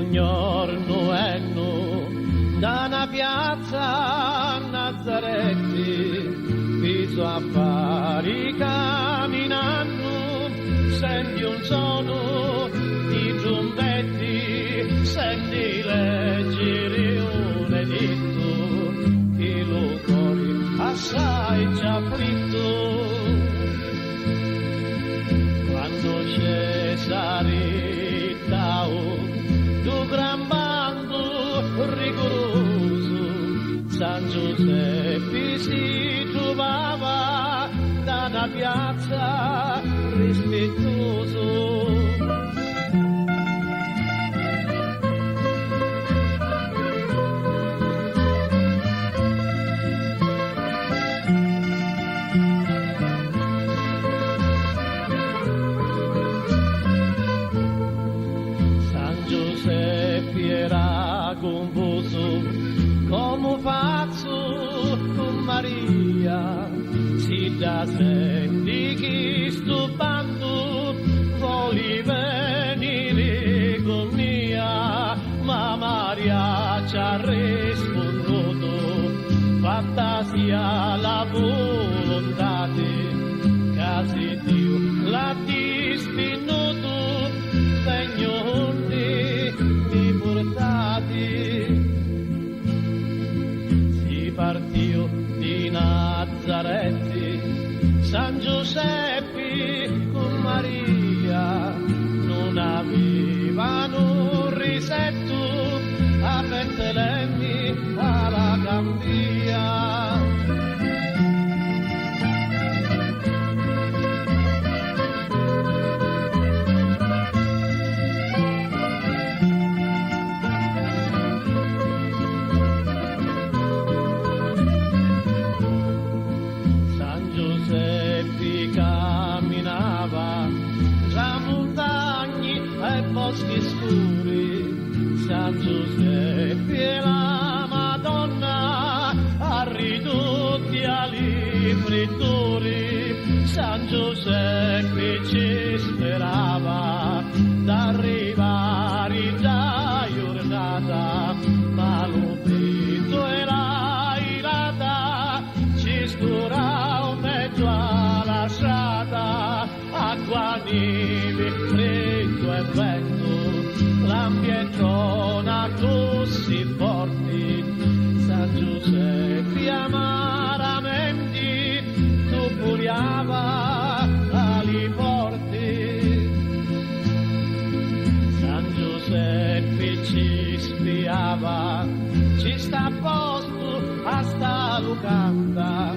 un giorno da una piazza a Nazzaretti, viso affari camminando, senti un suono di trombetti, senti leggere un editto, che lo cuore assai ci ha fritto. Quando Cesare Tao, tu gran bando rigoroso, San Giuseppe si trovava da una piazza rispettoso. Era confuso come faccio con Maria, si già senti che sto bando vuoi venire con mia, ma Maria ci ha risposto, fatta sia la volontà di casi Dio l'ha dispinuto, segno si partì di Nazzaretti, San Giuseppe con Maria non avevano risetto a Betlemme alla Gambia. Camminava tra montagne e boschi scuri, San Giuseppe e la Madonna a ridotti ali frittori, San Giuseppe ci sperava d'arrivare già giornata, ma l'ubbito era irata, ci scurava un mezzo alla strada, acqua, neve, freddo e vento, l'ambientona così forti, San Giuseppe amaramente tupuriava ali porti, San Giuseppe ci spiava, ci sta a posto a sta lucanda,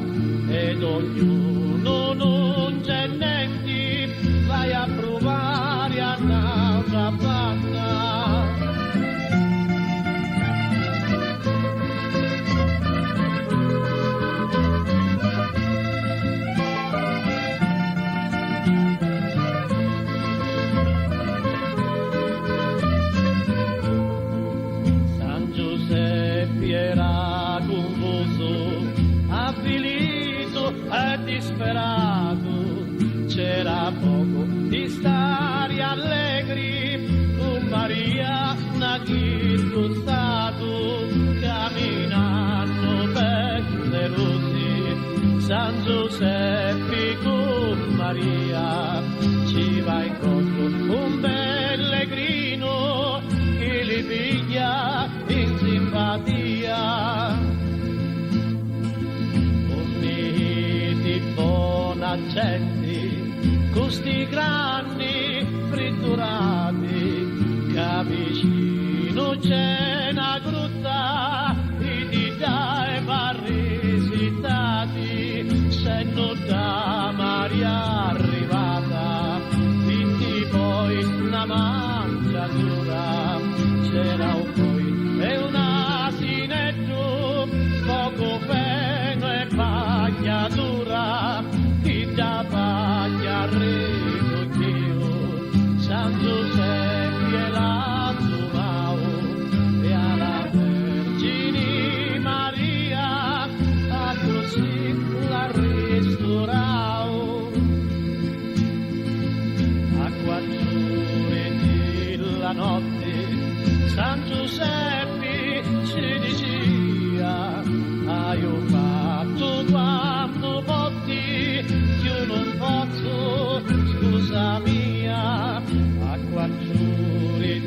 ed ognuno non c'è niente, vai a provare a un'altra banda. San Giuseppe era confuso, avvilito e disperato, c'era poco di stare allegri, con Maria una stato, camminando per le rose, San Giuseppe con Maria, ci va incontro un pellegrino, che li piglia in simpatia. Accenti, costi grandi fritturati, che vicino c'è una grutta, di già e barri visitati, se non da Maria arrivata, quindi poi una mangiatura, c'era un poi e un asinetto, poco feno e bagnatura, da bagna ridotio, San Giuseppe e l'Azzumao, e alla Vergine Maria, a così la ristorao. A 4 ore della notte, scusa mia, acqua azzurri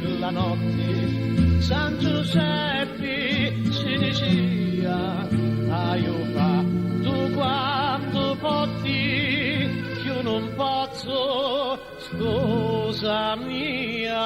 della notte, San Giuseppe ci diceva, aiuta tu quanto potti, che non posso, scusa mia.